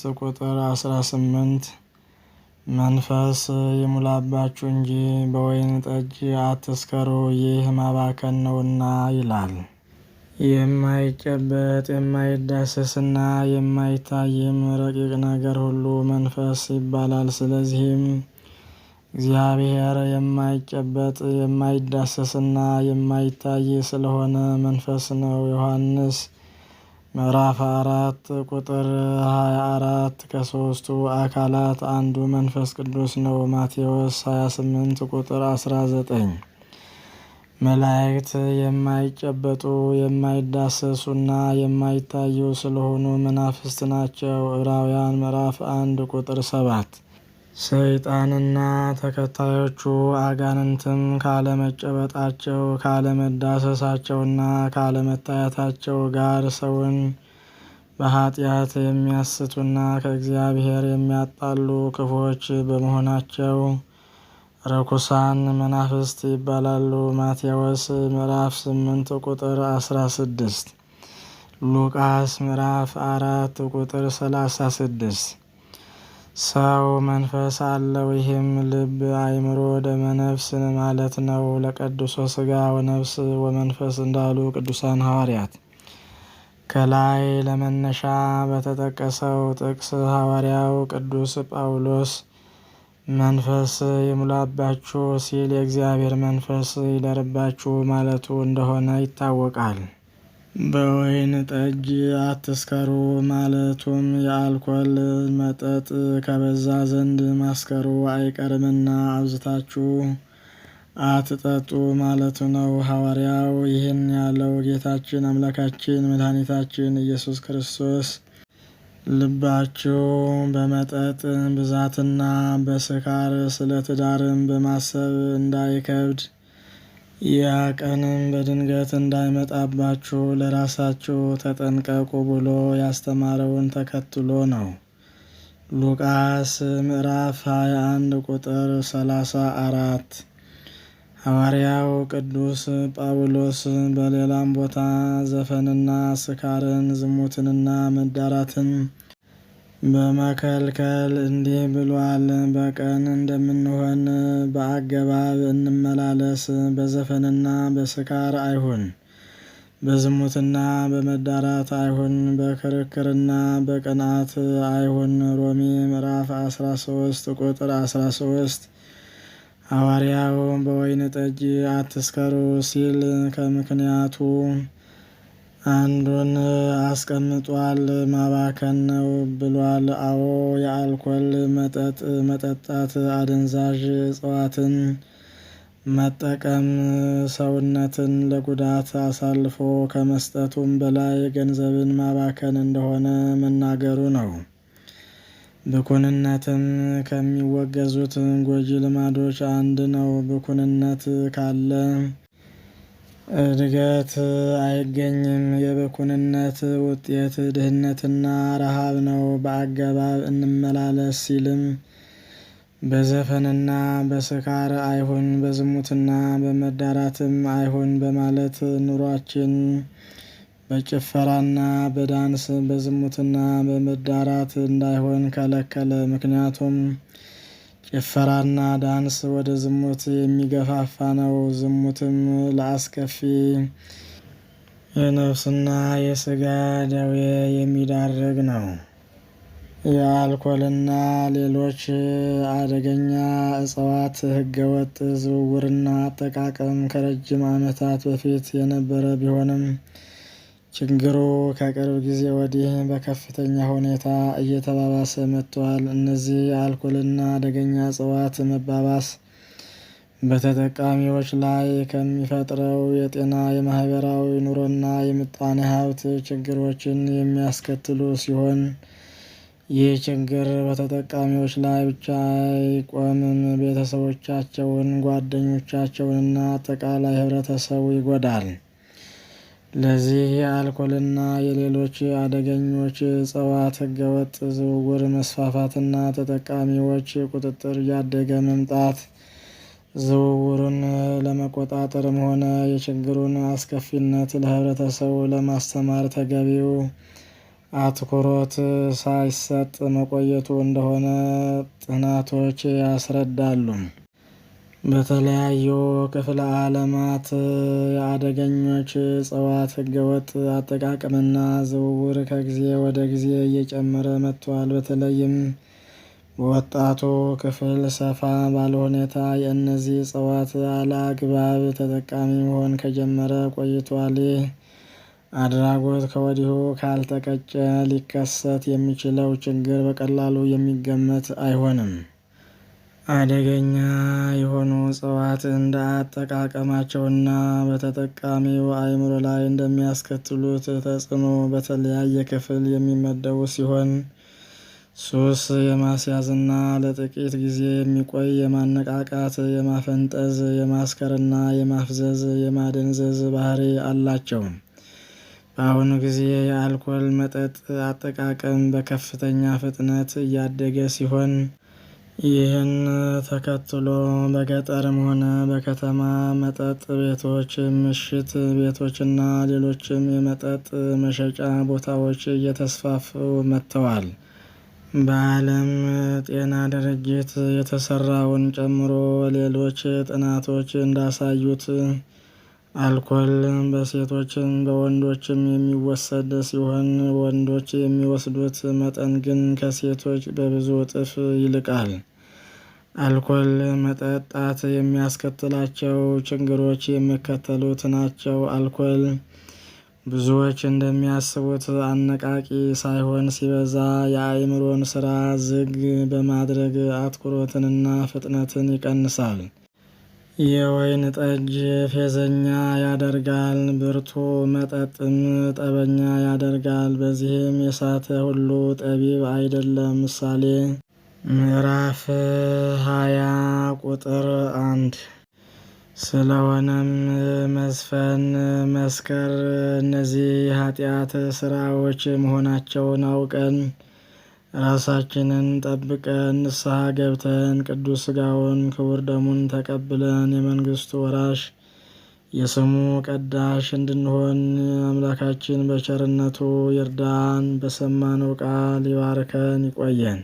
5 ቁጥር 18 መንፈስ ይሙላባችሁ እንጂ በወይን ጠጅ አትስከሩ፣ ይህ ማባከን ነውና ይላል። የማይጨበጥ የማይዳሰስና የማይታይም ረቂቅ ነገር ሁሉ መንፈስ ይባላል። ስለዚህም እግዚአብሔር የማይጨበጥ የማይዳሰስና የማይታይ ስለሆነ መንፈስ ነው። ዮሐንስ ምዕራፍ 4 ቁጥር 24 ከሦስቱ አካላት አንዱ መንፈስ ቅዱስ ነው። ማቴዎስ 28 ቁጥር 19 መላእክት የማይጨበጡ የማይዳሰሱና የማይታዩ ስለሆኑ መናፍስት ናቸው። ዕብራውያን ምዕራፍ 1 ቁጥር 7 ሰይጣንና ተከታዮቹ አጋንንትም ካለመጨበጣቸው ካለመዳሰሳቸውና ካለመታየታቸው ጋር ሰውን በኃጢአት የሚያስቱና ከእግዚአብሔር የሚያጣሉ ክፉዎች በመሆናቸው ርኩሳን መናፍስት ይባላሉ። ማቴዎስ ምዕራፍ 8 ቁጥር 16 ሉቃስ ምዕራፍ 4 ቁጥር 36 ሰው መንፈስ አለው፣ ይህም ልብ፣ አእምሮ፣ ደመ ነፍስ ማለት ነው። ለቀድሶ ሥጋ ወነፍስ ወመንፈስ እንዳሉ ቅዱሳን ሐዋርያት። ከላይ ለመነሻ በተጠቀሰው ጥቅስ ሐዋርያው ቅዱስ ጳውሎስ መንፈስ ይሙላባችሁ ሲል የእግዚአብሔር መንፈስ ይደርባችሁ ማለቱ እንደሆነ ይታወቃል። በወይን ጠጅ አትስከሩ ማለቱም የአልኮል መጠጥ ከበዛ ዘንድ ማስከሩ አይቀርምና አብዝታችሁ አትጠጡ ማለቱ ነው። ሐዋርያው ይህን ያለው ጌታችን አምላካችን መድኃኒታችን ኢየሱስ ክርስቶስ ልባችሁ በመጠጥ ብዛትና በስካር ስለ ትዳርም በማሰብ እንዳይከብድ ያ ቀንም በድንገት እንዳይመጣባችሁ ለራሳችሁ ተጠንቀቁ ብሎ ያስተማረውን ተከትሎ ነው። ሉቃስ ምዕራፍ 21 ቁጥር 34 ሐዋርያው ቅዱስ ጳውሎስ በሌላም ቦታ ዘፈንና ስካርን ዝሙትንና መዳራትን በመከልከል እንዲህ ብሏል። በቀን እንደምንሆን በአገባብ እንመላለስ፣ በዘፈንና በስካር አይሁን፣ በዝሙትና በመዳራት አይሁን፣ በክርክርና በቅንዓት አይሁን። ሮሜ ምዕራፍ 13 ቁጥር 13 ሐዋርያው በወይን ጠጅ አትስከሩ ሲል ከምክንያቱ አንዱን አስቀምጧል። ማባከን ነው ብሏል። አዎ የአልኮል መጠጥ መጠጣት፣ አደንዛዥ እጽዋትን መጠቀም ሰውነትን ለጉዳት አሳልፎ ከመስጠቱም በላይ ገንዘብን ማባከን እንደሆነ መናገሩ ነው። ብኩንነትም ከሚወገዙት ጎጂ ልማዶች አንድ ነው። ብኩንነት ካለ እድገት አይገኝም። የብኩንነት ውጤት ድህነትና ረሃብ ነው። በአገባብ እንመላለስ ሲልም በዘፈንና በስካር አይሁን፣ በዝሙትና በመዳራትም አይሁን በማለት ኑሯችን በጭፈራና በዳንስ በዝሙትና በመዳራት እንዳይሆን ከለከለ። ምክንያቱም ጭፈራና ዳንስ ወደ ዝሙት የሚገፋፋ ነው። ዝሙትም ለአስከፊ የነፍስና የሥጋ ደዌ የሚዳርግ ነው። የአልኮልና ሌሎች አደገኛ እጽዋት ሕገወጥ ዝውውርና አጠቃቀም ከረጅም ዓመታት በፊት የነበረ ቢሆንም ችግሩ ከቅርብ ጊዜ ወዲህ በከፍተኛ ሁኔታ እየተባባሰ መጥቷል። እነዚህ የአልኮልና አደገኛ እጽዋት መባባስ በተጠቃሚዎች ላይ ከሚፈጥረው የጤና የማህበራዊ ኑሮና የምጣኔ ሀብት ችግሮችን የሚያስከትሉ ሲሆን ይህ ችግር በተጠቃሚዎች ላይ ብቻ አይቆምም። ቤተሰቦቻቸውን፣ ጓደኞቻቸውንና አጠቃላይ ህብረተሰቡ ይጎዳል። ለዚህ የአልኮልና የሌሎች አደገኞች እጽዋት ህገወጥ ዝውውር መስፋፋትና ተጠቃሚዎች ቁጥጥር እያደገ መምጣት ዝውውሩን ለመቆጣጠርም ሆነ የችግሩን አስከፊነት ለህብረተሰቡ ለማስተማር ተገቢው አትኩሮት ሳይሰጥ መቆየቱ እንደሆነ ጥናቶች ያስረዳሉ። በተለያዩ ክፍለ ዓለማት የአደገኞች እጽዋት ህገወጥ አጠቃቀምና ዝውውር ከጊዜ ወደ ጊዜ እየጨመረ መጥቷል። በተለይም በወጣቱ ክፍል ሰፋ ባለ ሁኔታ የእነዚህ እጽዋት አላግባብ ተጠቃሚ መሆን ከጀመረ ቆይቷል። ይህ አድራጎት ከወዲሁ ካልተቀጨ ሊከሰት የሚችለው ችግር በቀላሉ የሚገመት አይሆንም። አደገኛ የሆኑ እጽዋት እንደ አጠቃቀማቸውና በተጠቃሚው አእምሮ ላይ እንደሚያስከትሉት ተጽዕኖ በተለያየ ክፍል የሚመደቡ ሲሆን ሱስ የማስያዝና ለጥቂት ጊዜ የሚቆይ የማነቃቃት፣ የማፈንጠዝ፣ የማስከርና የማፍዘዝ፣ የማደንዘዝ ባህሪ አላቸው። በአሁኑ ጊዜ የአልኮል መጠጥ አጠቃቀም በከፍተኛ ፍጥነት እያደገ ሲሆን ይህን ተከትሎ በገጠርም ሆነ በከተማ መጠጥ ቤቶች፣ ምሽት ቤቶችና ሌሎችም የመጠጥ መሸጫ ቦታዎች እየተስፋፉ መጥተዋል። በዓለም ጤና ድርጅት የተሰራውን ጨምሮ ሌሎች ጥናቶች እንዳሳዩት አልኮል በሴቶችም በወንዶችም የሚወሰድ ሲሆን ወንዶች የሚወስዱት መጠን ግን ከሴቶች በብዙ እጥፍ ይልቃል። አልኮል መጠጣት የሚያስከትላቸው ችግሮች የሚከተሉት ናቸው። አልኮል ብዙዎች እንደሚያስቡት አነቃቂ ሳይሆን ሲበዛ የአእምሮን ስራ ዝግ በማድረግ አትኩሮትንና ፍጥነትን ይቀንሳል። የወይን ጠጅ ፌዘኛ ያደርጋል፣ ብርቱ መጠጥም ጠበኛ ያደርጋል። በዚህም የሳተ ሁሉ ጠቢብ አይደለም። ምሳሌ ምዕራፍ 20 ቁጥር 1። ስለሆነም መዝፈን፣ መስከር እነዚህ ኃጢአት ስራዎች መሆናቸውን አውቀን ራሳችንን ጠብቀን ንስሐ ገብተን ቅዱስ ሥጋውን ክቡር ደሙን ተቀብለን የመንግስቱ ወራሽ የስሙ ቀዳሽ እንድንሆን አምላካችን በቸርነቱ ይርዳን። በሰማነው ቃል ይባርከን፣ ይቆየን።